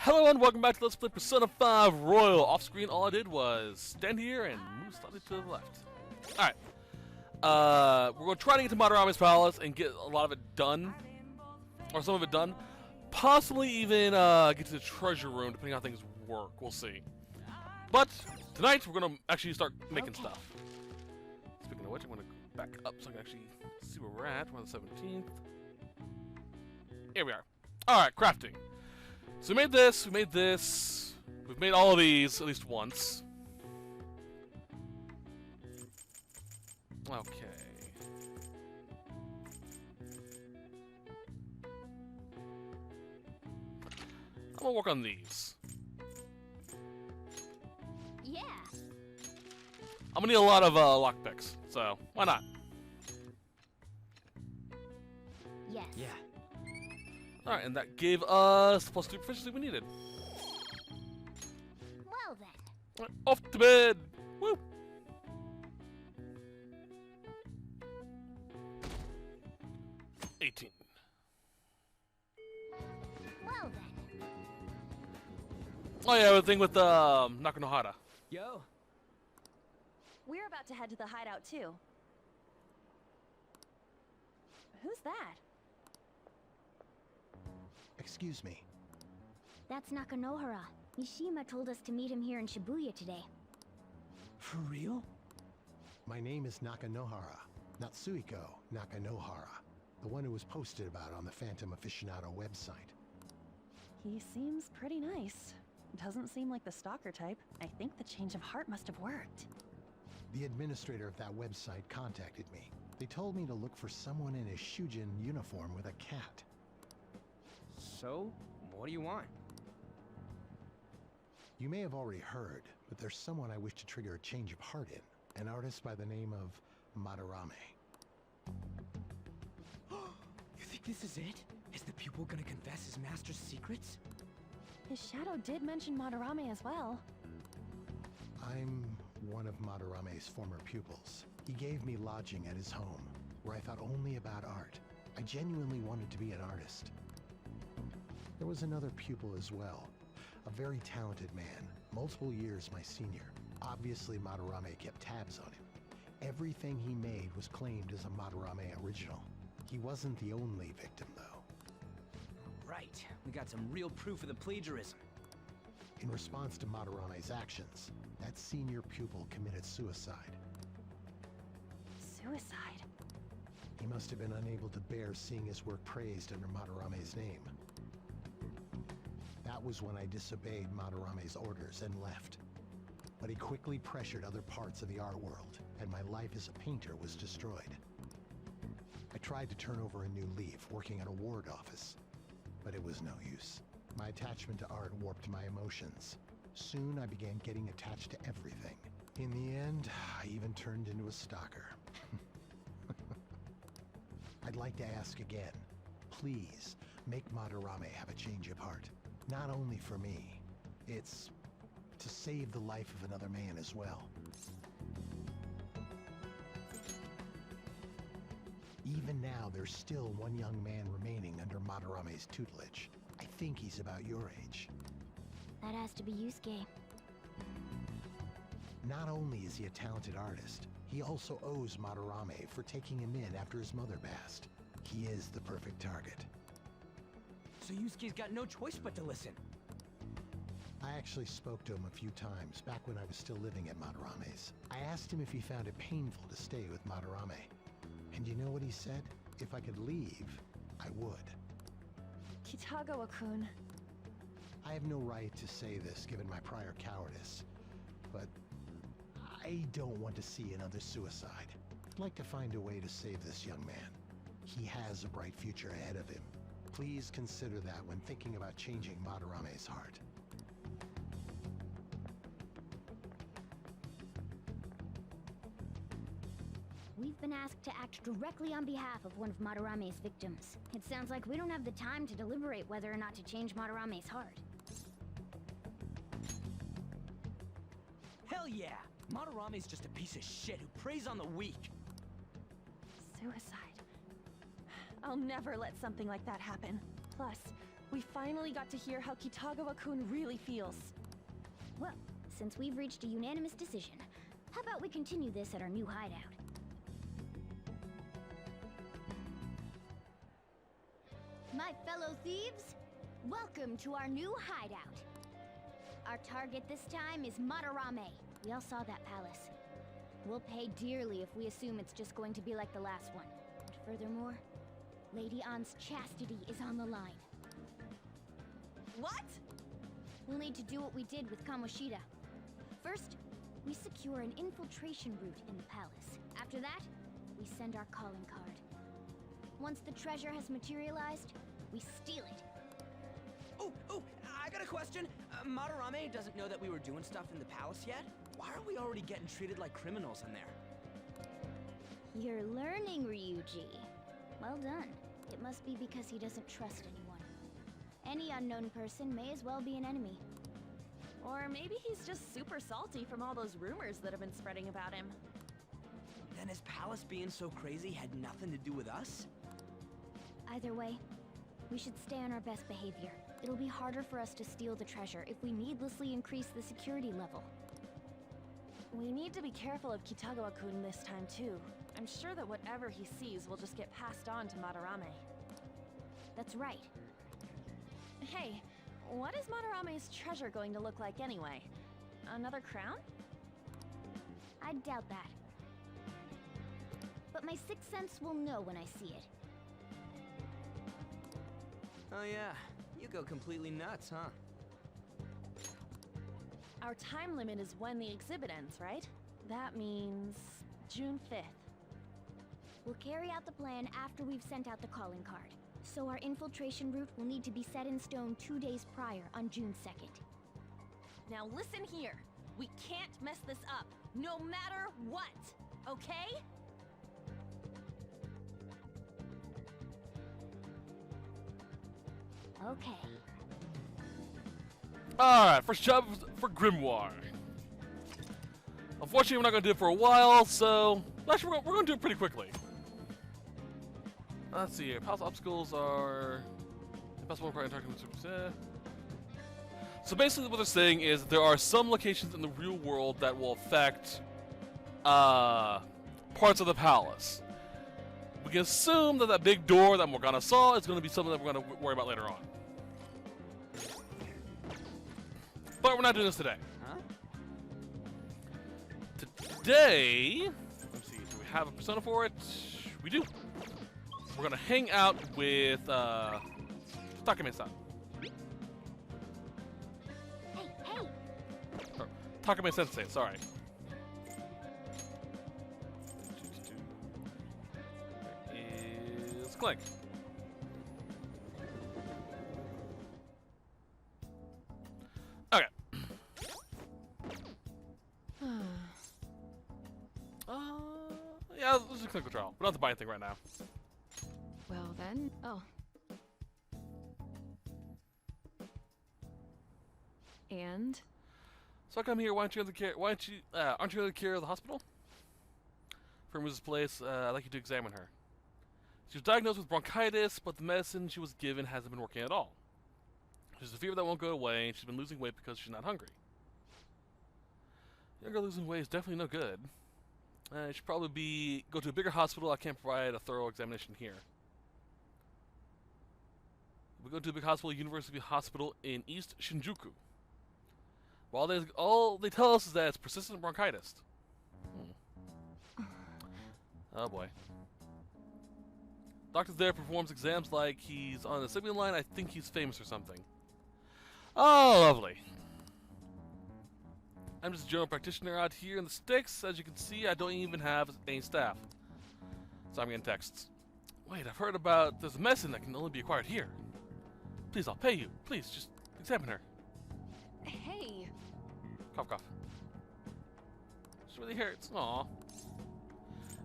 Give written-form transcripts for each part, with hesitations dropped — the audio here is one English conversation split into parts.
Hello and welcome back to Let's Play Persona 5 Royal. Off screen, all I did was stand here and move slightly to the left. Alright. We're going to try to get to Madarame's palace and get a lot of it done. Or some of it done. Possibly even get to the treasure room, depending on how things work. We'll see. But tonight, we're going to actually start making stuff. Speaking of which, I'm going to go back up so I can actually see where we're at. We're on the 17th. Here we are. Alright, crafting. So we made this, we've made all of these at least once. Okay. I'm gonna work on these. Yeah. I'm gonna need a lot of lockpicks, so why not? Yes. Yeah. Alright, and that gave us the +2 proficiency we needed. Well then. Right, off to bed! Woo! $18. Well then. Oh yeah, the thing with Nakanohara. Yo. We're about to head to the hideout too. Who's that? Excuse me. That's Nakanohara. Mishima told us to meet him here in Shibuya today. For real? My name is Nakanohara, Natsuhiko Nakanohara, the one who was posted about on the Phantom Aficionado website. He seems pretty nice. Doesn't seem like the stalker type. I think the change of heart must have worked. The administrator of that website contacted me. They told me to look for someone in a Shujin uniform with a cat. So, what do you want? You may have already heard, but there's someone I wish to trigger a change of heart in. An artist by the name of Madarame. You think this is it? Is the pupil gonna confess his master's secrets? His shadow did mention Madarame as well. I'm one of Madarame's former pupils. He gave me lodging at his home, where I thought only about art. I genuinely wanted to be an artist. There was another pupil as well, a very talented man, multiple years my senior. Obviously, Madarame kept tabs on him. Everything he made was claimed as a Madarame original. He wasn't the only victim, though. Right. We got some real proof of the plagiarism. In response to Madarame's actions, that senior pupil committed suicide. Suicide? He must have been unable to bear seeing his work praised under Madarame's name. That was when I disobeyed Madarame's orders and left. But he quickly pressured other parts of the art world, and my life as a painter was destroyed. I tried to turn over a new leaf, working at a ward office, but it was no use. My attachment to art warped my emotions. Soon I began getting attached to everything. In the end, I even turned into a stalker. I'd like to ask again, please make Madarame have a change of heart. Not only for me, it's to save the life of another man as well. Even now, there's still one young man remaining under Madarame's tutelage. I think he's about your age. That has to be Yusuke. Not only is he a talented artist, he also owes Madarame for taking him in after his mother passed. He is the perfect target. So Yusuke's got no choice but to listen. I actually spoke to him a few times back when I was still living at Madarame's. I asked him if he found it painful to stay with Madarame. And you know what he said? If I could leave, I would. Kitagawa-kun. I have no right to say this given my prior cowardice, but I don't want to see another suicide. I'd like to find a way to save this young man. He has a bright future ahead of him. Please consider that when thinking about changing Madarame's heart. We've been asked to act directly on behalf of one of Madarame's victims. It sounds like we don't have the time to deliberate whether or not to change Madarame's heart. Hell yeah! Madarame's just a piece of shit who preys on the weak. Suicide. I'll never let something like that happen. Plus, We finally got to hear how Kitagawa-kun really feels. Well, since we've reached a unanimous decision, how about we continue this at our new hideout? My fellow thieves, welcome to our new hideout. Our target this time is Madarame. We all saw that palace. We'll pay dearly if we assume it's just going to be like the last one. And furthermore, Lady An's chastity is on the line. What? We'll need to do what we did with Kamoshida. First, we secure an infiltration route in the palace. After that, we send our calling card. Once the treasure has materialized, we steal it. Oh, I got a question. Madarame doesn't know that we were doing stuff in the palace yet? Why are we already getting treated like criminals in there? You're learning, Ryuji. Well done. It must be because he doesn't trust anyone. Any unknown person may as well be an enemy. Or maybe he's just super salty from all those rumors that have been spreading about him. Then his palace being so crazy had nothing to do with us? Either way, we should stay on our best behavior. It'll be harder for us to steal the treasure if we needlessly increase the security level. We need to be careful of Kitagawa-kun this time too. I'm sure that whatever he sees will just get passed on to Madarame. That's right. Hey, what is Madarame's treasure going to look like anyway? Another crown? I doubt that. But my sixth sense will know when I see it. Oh yeah, you go completely nuts, huh? Our time limit is when the exhibit ends, right? That means June 5th. We'll carry out the plan after we've sent out the calling card. So our infiltration route will need to be set in stone 2 days prior on June 2nd. Now listen here. We can't mess this up, no matter what, okay? Okay. Alright, first job for Grimoire. Unfortunately, we're not going to do it for a while, so... Actually, we're going to do it pretty quickly. Let's see here. Palace obstacles are... Impossible for interacting with... So basically what they're saying is that there are some locations in the real world that will affect parts of the palace. We can assume that that big door that Morgana saw is going to be something that we're going to worry about later on. But we're not doing this today. Huh? Today, let's see, do we have a persona for it? We do. We're going to hang out with Takame-san. Hey! Or Takame-sensei, sorry. There is Clank. Okay. Yeah, this is a clinical trial. We don't have to buy anything right now. Well then, And? So I come here. Why aren't you in the care? Aren't you in the care of the hospital? For Mrs. Place, I'd like you to examine her. She was diagnosed with bronchitis, but the medicine she was given hasn't been working at all. She has a fever that won't go away, and she's been losing weight because she's not hungry. Young girl losing weight is definitely no good. It should probably go to a bigger hospital. I can't provide a thorough examination here. We go to a big hospital, University Hospital in East Shinjuku. Well, all they tell us is that it's persistent bronchitis. Oh boy. Doctor there performs exams like he's on the assembly line. I think he's famous or something. Oh, lovely. I'm just a general practitioner out here in the sticks. As you can see, I don't even have any staff. So I'm getting texts. Wait, I've heard about there's a medicine that can only be acquired here. Please, I'll pay you. Please, just examine her. Hey! Cough, cough. This really hurts. Aw.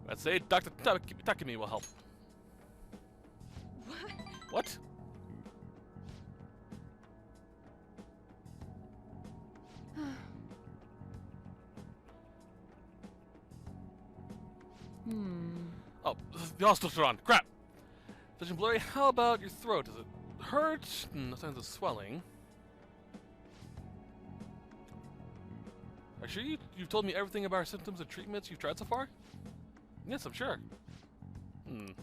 Let's say Dr. Takumi will help. What? Oh, the hospital's on. Crap. Vision blurry. How about your throat? Does it hurt. No signs of swelling. Are you sure you've told me everything about our symptoms and treatments you've tried so far? Yes, I'm sure. Hold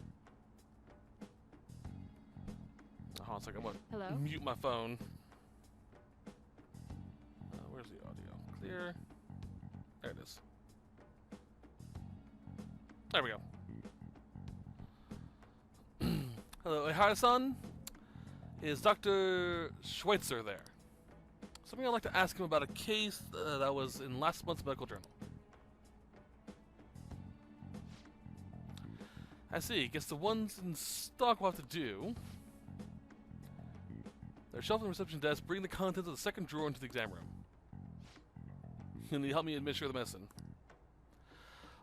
on a second, I'm gonna Hello? mute my phone. Where's the audio? Clear. There it is. There we go. Hello, Ihara-san. Is Dr. Schweitzer there? Something I'd like to ask him about a case that was in last month's medical journal. I see. Guess the ones in stock will have to do. They're shelved on the reception desk. Bring the contents of the second drawer into the exam room. You'll need help me administer the medicine.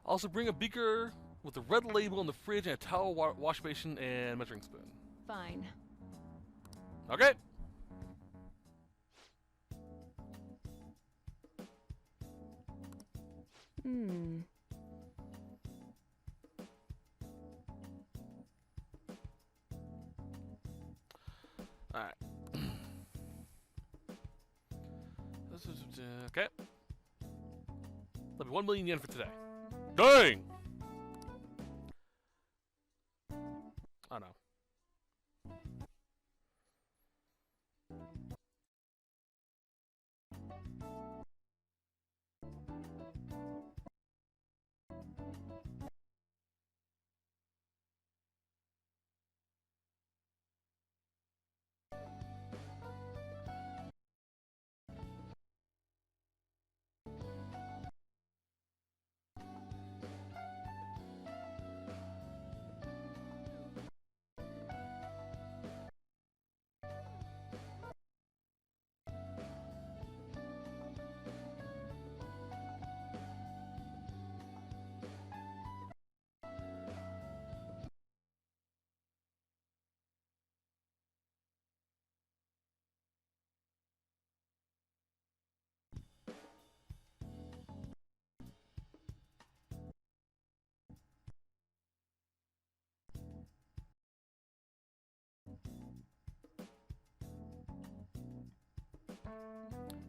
Also, bring a beaker with the red label on the fridge and a towel, wash basin, and measuring spoon. Fine. Okay. Alright. Okay. That'll be 1 million yen for today. Dang! Oh no.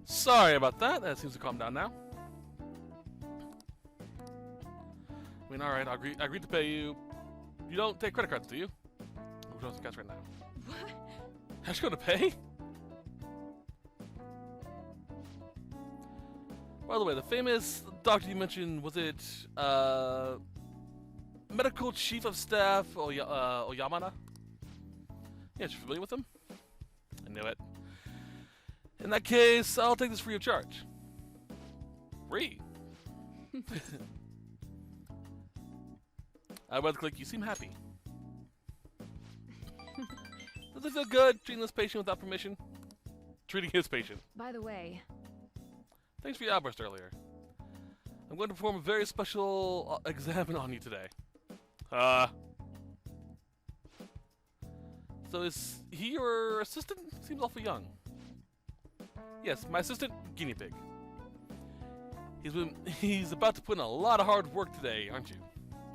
Sorry about that. That seems to calm down now. I mean, alright, I agreed to pay you. You don't take credit cards, do you? We're going to cash right now. What? How's she going to pay? By the way, the famous doctor you mentioned, was it Medical Chief of Staff Oyamada? Yeah, you're familiar with him? I knew it. In that case, I'll take this free of charge. Free? I read the click. You seem happy. Does it feel good treating this patient without permission? Treating his patient. By the way, Thanks for your outburst earlier. I'm going to perform a very special exam on you today. So is he your assistant? Seems awful young. Yes, my assistant, guinea pig. He's about to put in a lot of hard work today, aren't you?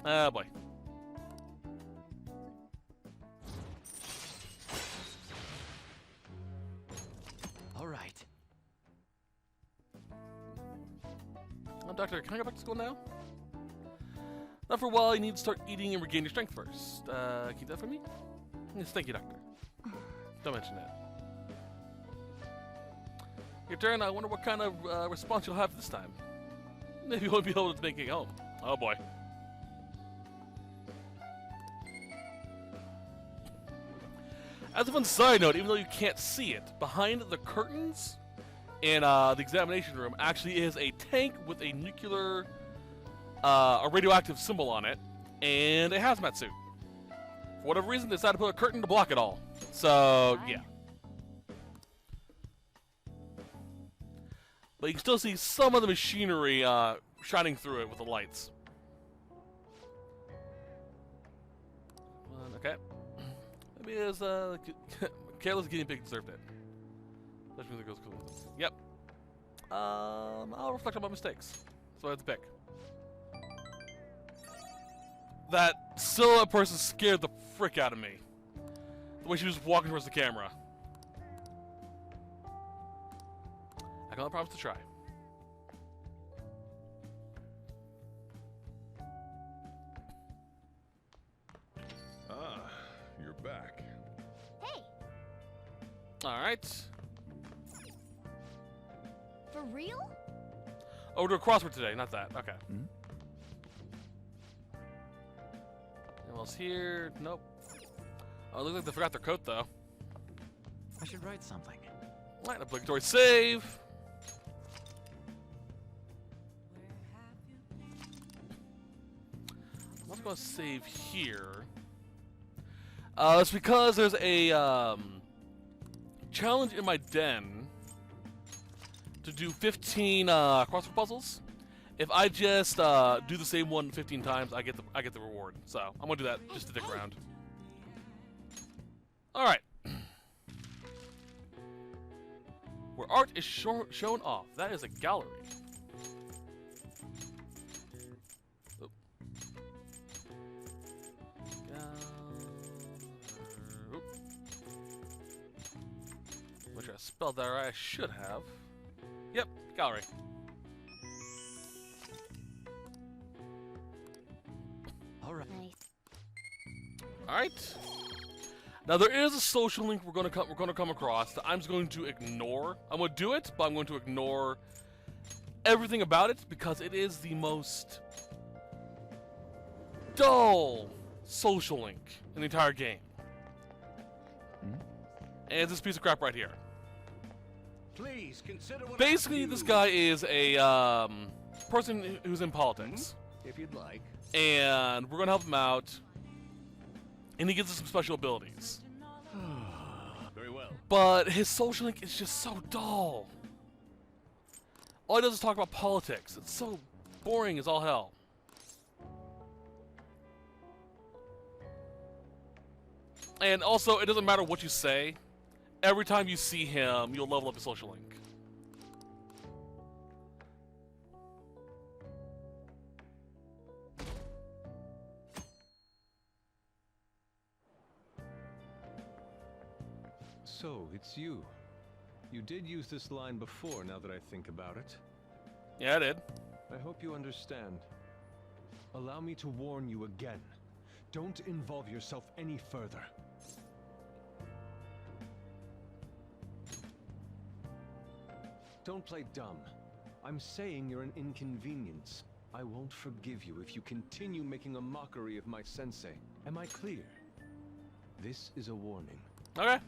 Ah, boy. All right. Doctor, can I go back to school now? Not for a while. You need to start eating and regain your strength first. Can you do that for me? Yes, thank you, Doctor. Don't mention that. Your turn. I wonder what kind of response you'll have this time. Maybe you won't be able to make it home. Oh boy. As a fun side note, even though you can't see it, behind the curtains in the examination room actually is a tank with a nuclear, a radioactive symbol on it, and a hazmat suit. For whatever reason, they decided to put a curtain to block it all. So, yeah. But you can still see some of the machinery shining through it with the lights. Okay. Maybe it's careless guinea pig deserved it. That really goes cool with it. Yep. I'll reflect on my mistakes. So I have to pick. That silhouette person scared the frick out of me. The way she was walking towards the camera. I can only promise to try. Ah, you're back. Hey, Alright. for real? Oh, we're doing a crossword today, not that. Okay. Hmm? Anyone else here? Nope. Oh, it looks like they forgot their coat, though. I should write something. Right, obligatory save. I'm not going to save here. It's because there's a challenge in my den to do 15 crossword puzzles. If I just do the same one 15 times, I get the reward. So I'm gonna do that just to stick around. All right. Where art is shown off, that is a gallery. Oop. Oop. Which I spelled that right. I should have. Yep, gallery. All right. Nice. All right. Now there is a social link we're gonna come across that I'm just going to ignore. I'm gonna do it, but I'm going to ignore everything about it because it is the most dull social link in the entire game. Hmm? And it's this piece of crap right here. Please consider what Basically, this guy is a person who's in politics, if you'd like. and we're gonna help him out. And he gives us some special abilities. Very well. But his social link is just so dull. All he does is talk about politics. It's so boring as all hell. And also, it doesn't matter what you say. Every time you see him, you'll level up his social link. So, it's you. You did use this line before, now that I think about it. Yeah, I did. I hope you understand. Allow me to warn you again. Don't involve yourself any further. Don't play dumb. I'm saying you're an inconvenience. I won't forgive you if you continue making a mockery of my sensei. Am I clear? This is a warning. Okay.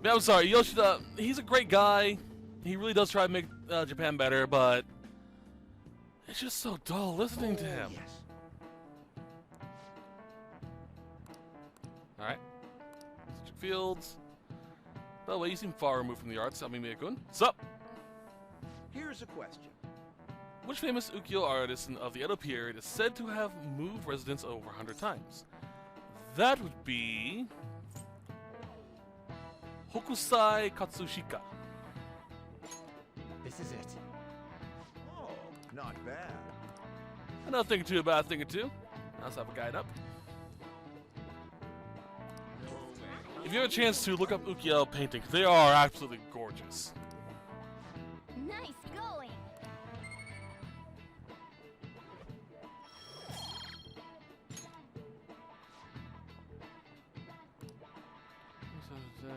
Yeah, I'm sorry, Yoshida, he's a great guy. He really does try to make Japan better, but it's just so dull listening to him. Yes. Alright. District Fields. By the way, you seem far removed from the arts, Amimia-kun. Sup? Here's a question. Which famous ukiyo artist of the Edo period is said to have moved residence over 100 times? That would be Hokusai Katsushika. This is it. Oh, not bad. Another thing or two about a thing or two. Let's have a guide up. If you have a chance to look up ukiyo paintings, they are absolutely gorgeous. Nice going.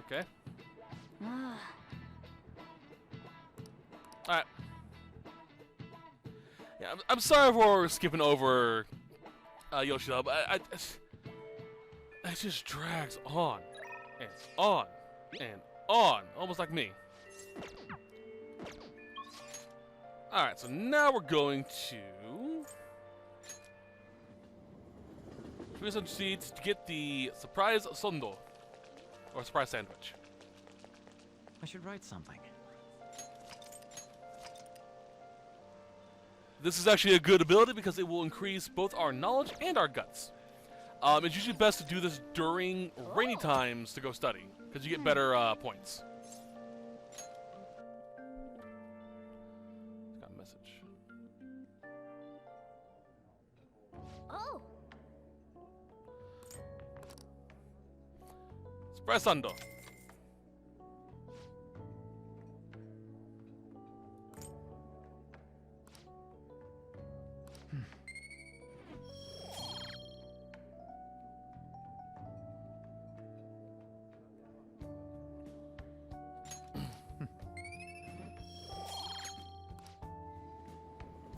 Okay. Ah, Alright. Yeah, I'm sorry for skipping over Yoshida, but it just drags on and on and on, almost like me. Alright, so now we're going to Twist some seeds to get the surprise Sendo, or surprise sandwich. I should write something. This is actually a good ability because it will increase both our knowledge and our guts. It's usually best to do this during rainy times to go study, because you get better points. Got a message. oh, Press Sendo.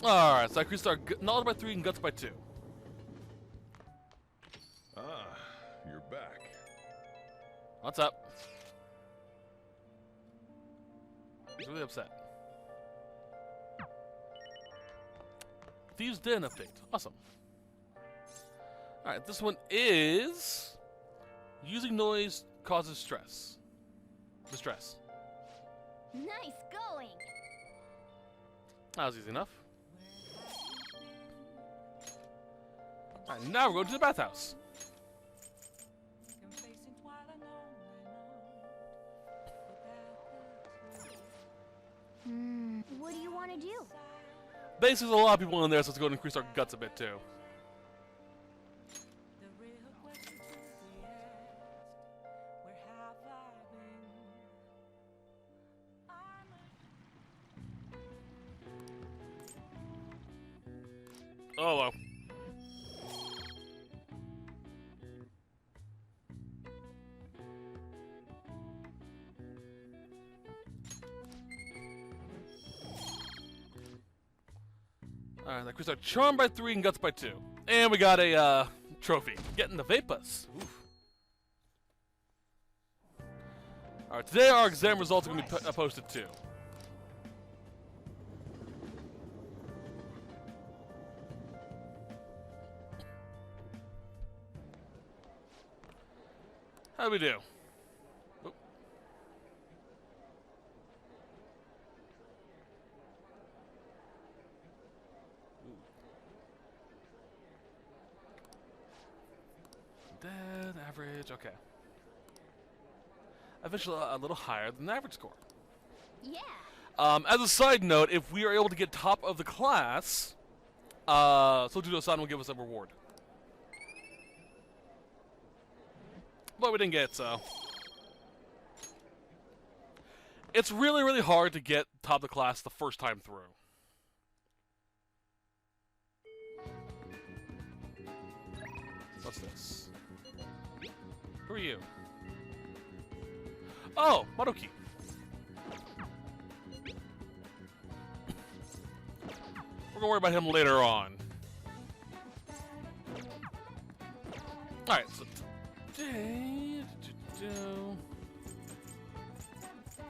Alright, so I increased our knowledge by 3 and guts by 2. Ah, you're back. What's up? He's really upset. Thieves Den update. Awesome. Alright, this one is... Using noise causes stress. Distress. Nice going. That was easy enough. Alright, now we're going to the bathhouse. What do you want to do? Basically, there's a lot of people in there, so let's go and increase our guts a bit too. Oh well. Alright, that increased our charm by 3 and guts by 2. And we got a trophy. Getting the Vapas. Oof. Alright, today our exam results are going to be posted too. How do we do? Oop. Dead, average, okay. Eventually a little higher than the average score. Yeah. As a side note, if we are able to get top of the class, Sojudo-san will give us a reward. But we didn't get it, so. It's really, really hard to get top of the class the first time through. What's this? Who are you? Oh, Maruki. We're gonna worry about him later on. Alright, so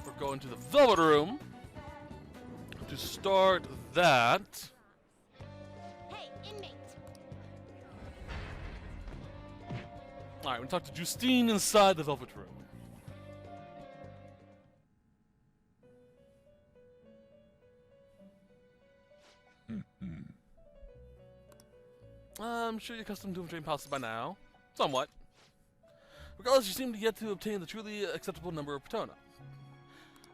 we're going to the Velvet Room to start that. Hey, inmate. Alright, we talk to Justine inside the Velvet Room. I'm sure you're accustomed to infiltrating palaces by now. Somewhat. Regardless, you seem to yet to obtain the truly acceptable number of Patona.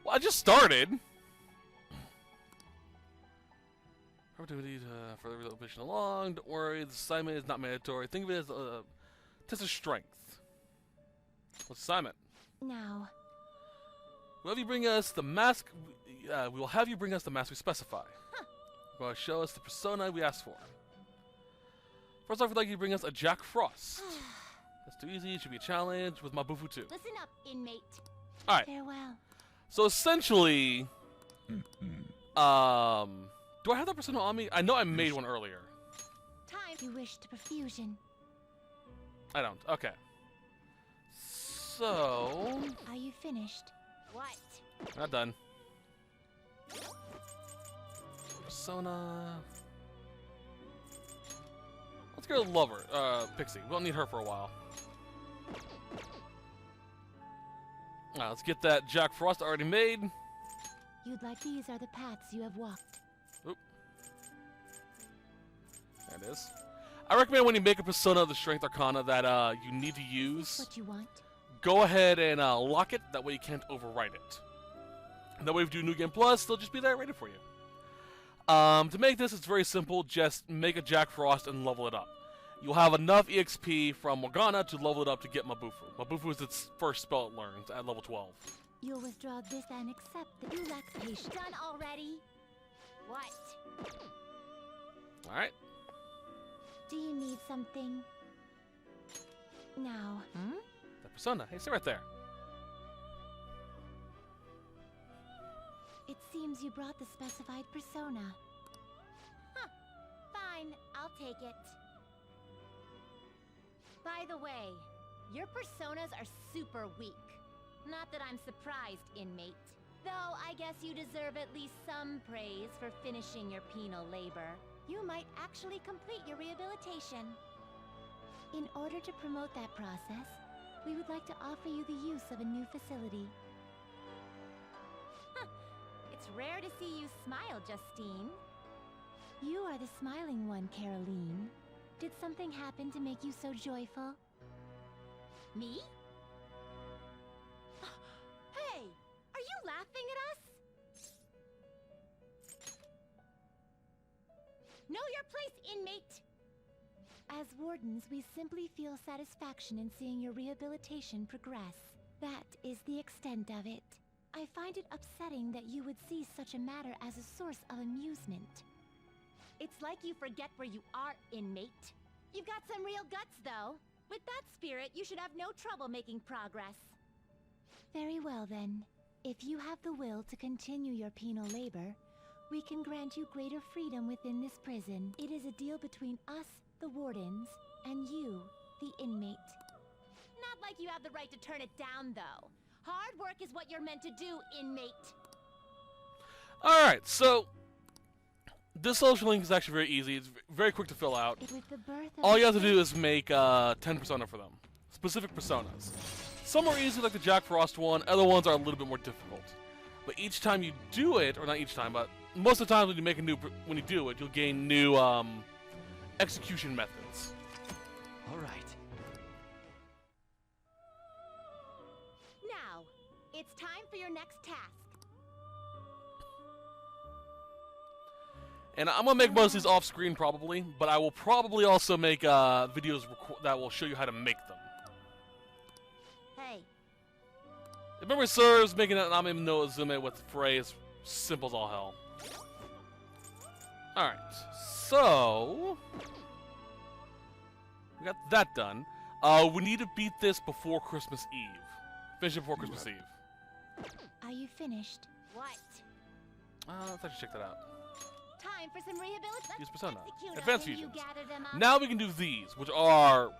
Well, I just started. Opportunity to further the mission along. Don't worry, the assignment is not mandatory. Think of it as a test of strength. What's the assignment? Now. We'll have you bring us the mask. We will have you bring us the mask we specify. Huh. You're going to show us the persona we asked for. First off, we'd like you to bring us a Jack Frost. That's too easy. It should be a challenge with Mabufu too. Listen up, inmate. All right. Farewell. So essentially, do I have that persona on me? I know I made one earlier. Time. You wish to perfusion. I don't. Okay. So. Are you finished? What? Not done. Persona. Let's go to Lover, Pixie. We don't need her for a while. Alright, let's get that Jack Frost already made. You'd like these are the paths you have walked. Oop. There it is. I recommend when you make a persona of the Strength Arcana that you need to use, What you want? go ahead and lock it. That way you can't overwrite it. And that way if you do New Game Plus, they'll just be there rated for you. To make this, it's very simple. Just make a Jack Frost and level it up. you'll have enough EXP from Morgana to level it up to get Mabufu. Mabufu is its first spell it learns at level 12. You'll withdraw this and accept that you lack patience. Done already? What? Alright. Do you need something? Now. The persona. Hey, sit right there. It seems you brought the specified persona. Huh. Fine, I'll take it. By the way, your personas are super weak. Not that I'm surprised, inmate. Though I guess you deserve at least some praise for finishing your penal labor. You might actually complete your rehabilitation. In order to promote that process, we would like to offer you the use of a new facility. Huh. It's rare to see you smile, Justine. You are the smiling one, Caroline. Did something happen to make you so joyful? Me? Hey! Are you laughing at us? Know your place, inmate! As wardens, we simply feel satisfaction in seeing your rehabilitation progress. That is the extent of it. I find it upsetting that you would see such a matter as a source of amusement. It's like you forget where you are, inmate. You've got some real guts, though. With that spirit, you should have no trouble making progress. Very well, then. If you have the will to continue your penal labor, we can grant you greater freedom within this prison. It is a deal between us, the wardens, and you, the inmate. Not like you have the right to turn it down, though. Hard work is what you're meant to do, inmate. Alright, so this social link is actually very easy. It's very quick to fill out. All you have to do is make 10 persona for them. Specific personas. Some are easy, like the Jack Frost one. Other ones are a little bit more difficult. But each time you do it, or not each time, but most of the time when you make a new, when you do it, you'll gain new execution methods. All right. Now, it's time for your next task. And I'm gonna make most of these off screen probably, but I will probably also make videos that will show you how to make them. Hey. If memory serves, making an Name no Uzume with phrase simple as all hell. Alright, so we got that done. We need to beat this before Christmas Eve. Finish it before Christmas Eve. Are you finished? What? Let's actually check that out. Time for some rehabilitation. Use persona. Execute Advanced it when you fusions. gather them up. Now we can do these, which are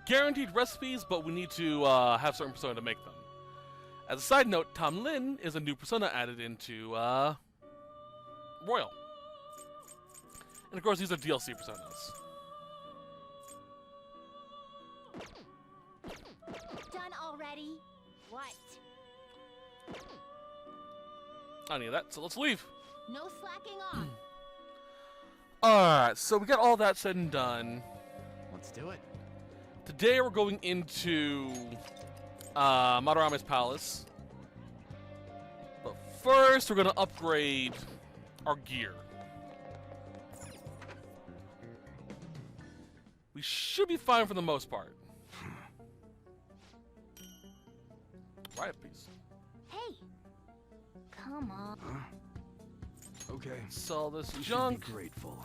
guaranteed recipes, but we need to have certain persona to make them. As a side note, Tom Lin is a new persona added into Royal. And of course, these are DLC personas. Done already? What? I don't need that, so let's leave. No slacking off. Alright, so we got all that said and done. Let's do it. Today we're going into Madarame's palace. But first, we're going to upgrade our gear. We should be fine for the most part. Riot piece. Hey. Come on. Okay. Sell this We should junk. be grateful.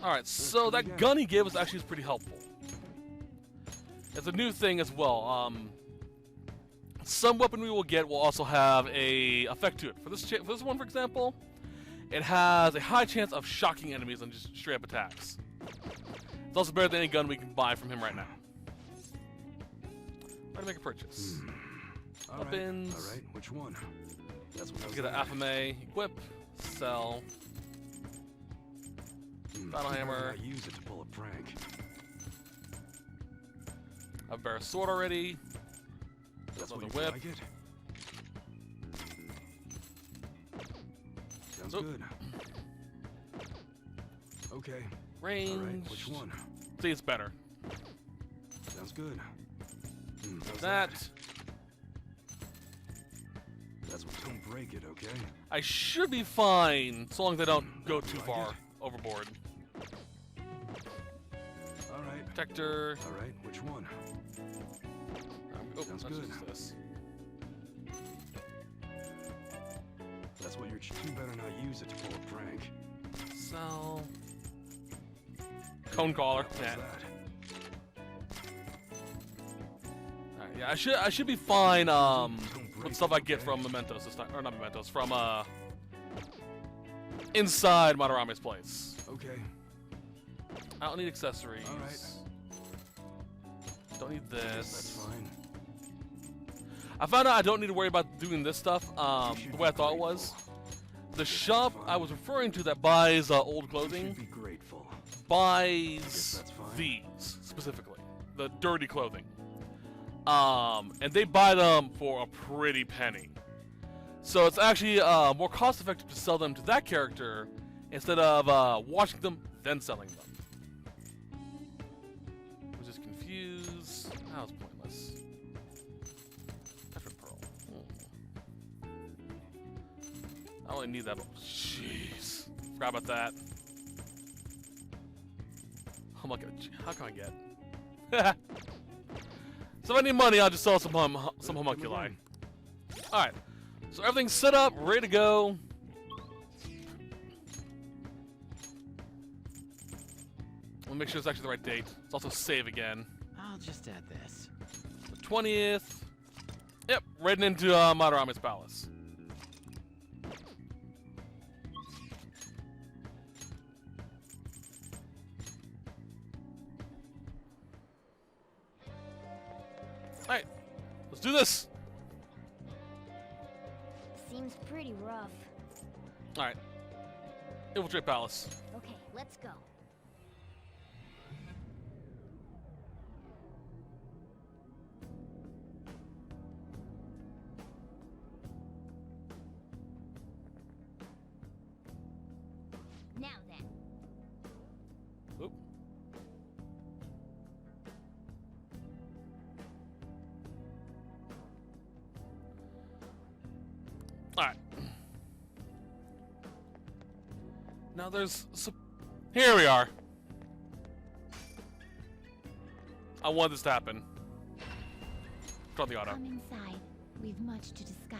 Alright, so that gun he gave us actually is pretty helpful. It's a new thing as well. Some weapon we will get will also have a effect to it. For this one, for example, it has a high chance of shocking enemies on just straight up attacks. It's also better than any gun we can buy from him right now. Try to make a purchase. Weapons. All right. Which one? That's what I Let's was get an Afame, equip, sell. Battle hammer. I use it to pull a prank. I have a better sword already. That's Another what whip. Like it. Sounds Oop. good. Okay. Range. All right. Which one? See, it's better. Sounds good. How's That. That's what. Don't break it, okay? I should be fine, so long as I don't go too Like far it? overboard. Protector. All right, which one? Oh, Sounds let's good. use this. That's what you're. You better not use it to pull a prank. Sell. Cone collar. How's Yeah. that? Alright, yeah, I should be fine. Don't With break stuff it, I get okay? from Mementos this time, or not Mementos, from inside Madarame's place. Okay. I don't need accessories. All right. Don't need I guess this. that's fine. I found out I don't need to worry about doing this stuff You should the way I be thought it grateful. was. The Guess shop that's I fine. was referring to that buys old You clothing should be grateful. buys that's fine. these specifically, the dirty clothing. And they buy them for a pretty penny. So it's actually more cost effective to sell them to that character instead of washing them then selling them. Which is confused. That was pointless. Effort pearl. I only need that. Jeez. Forgot about that. I'm not gonna. How can I get? So if I need money, I'll just sell some homunculi. Alright. So everything's set up, ready to go. Let me make sure it's actually the right date. Let's also save again. I'll just add this. The 20th. Yep, right into Madarame's palace. Alright, let's do this. Seems pretty rough. Alright. Infiltrate palace. Okay, let's go. Now then. Oop. Alright. Now there's... Here we are. I want this to happen. Draw the auto. Come inside. We've much to discuss.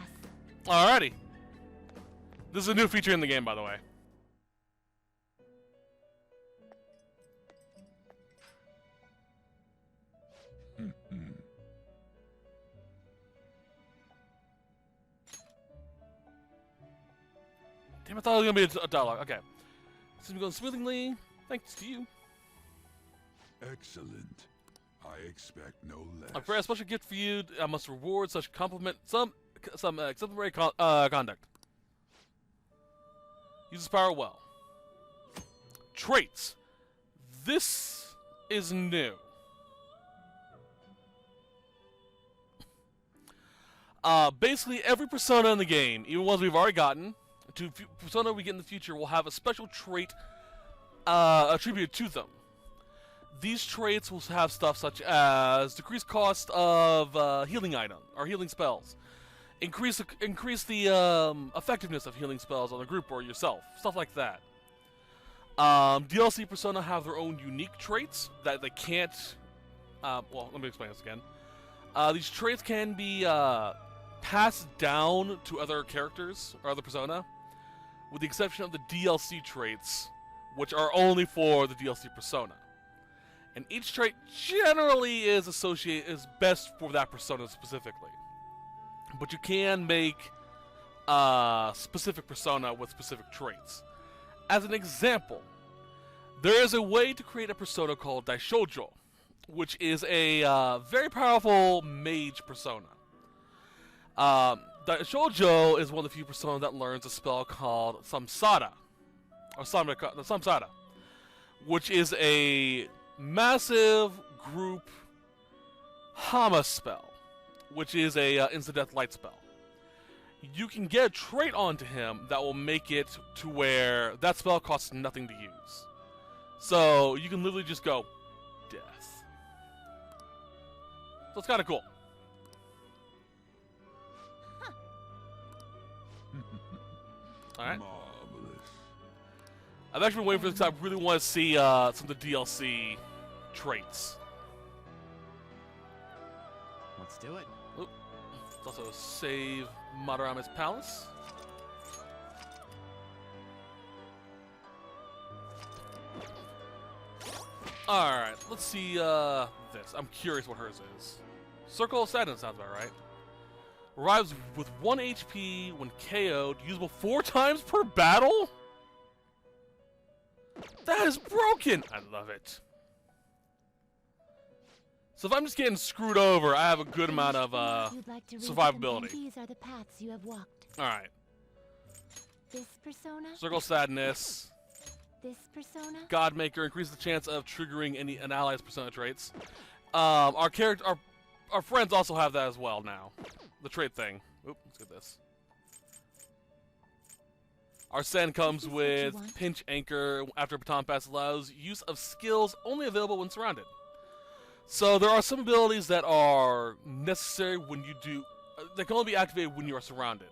Alrighty. This is a new feature in the game, by the way. Damn, I thought it was gonna be a dialogue. Okay. Seems to be going smoothly. Thanks to you. Excellent. I expect no less. I prepare a special gift for you. I must reward such compliment some exemplary conduct. Use this power well. Traits. This is new. Basically, every persona in the game, even ones we've already gotten, to persona we get in the future, will have a special trait attributed to them. These traits will have stuff such as decreased cost of healing item or healing spells, increase the effectiveness of healing spells on the group or yourself, stuff like that. DLC persona have their own unique traits that they can't. Well, let me explain this again. These traits can be passed down to other characters or other persona, with the exception of the DLC traits, which are only for the DLC persona. And each trait generally is best for that persona specifically. But you can make specific persona with specific traits. As an example, there is a way to create a persona called Daishoujo, which is a very powerful mage persona. Daishoujo is one of the few persona that learns a spell called Samsara, or Samsara, which is a massive group Hama spell, which is a instant-death light spell. You can get a trait onto him that will make it to where that spell costs nothing to use. So you can literally just go, death. So it's kind of cool. Alright. Marvelous. I've actually been waiting for this because I really want to see some of the DLC traits. Let's do it. Oop. Let's also save Madarame's Palace. Alright, let's see this. I'm curious what hers is. Circle of Sadness sounds about right. Arrives with 1 HP when KO'd, usable 4 times per battle? That is broken! I love it. So if I'm just getting screwed over, I have a good amount of survivability. These are the paths you have walked. Alright. This persona, Circle of Sadness. this persona. Godmaker increases the chance of triggering an ally's persona traits. Our friends also have that as well now. The trait thing. Oop, let's get this. Our Sen comes with Pinch Anchor after Baton Pass allows use of skills only available when surrounded. So there are some abilities that are necessary when you do. They can only be activated when you are surrounded.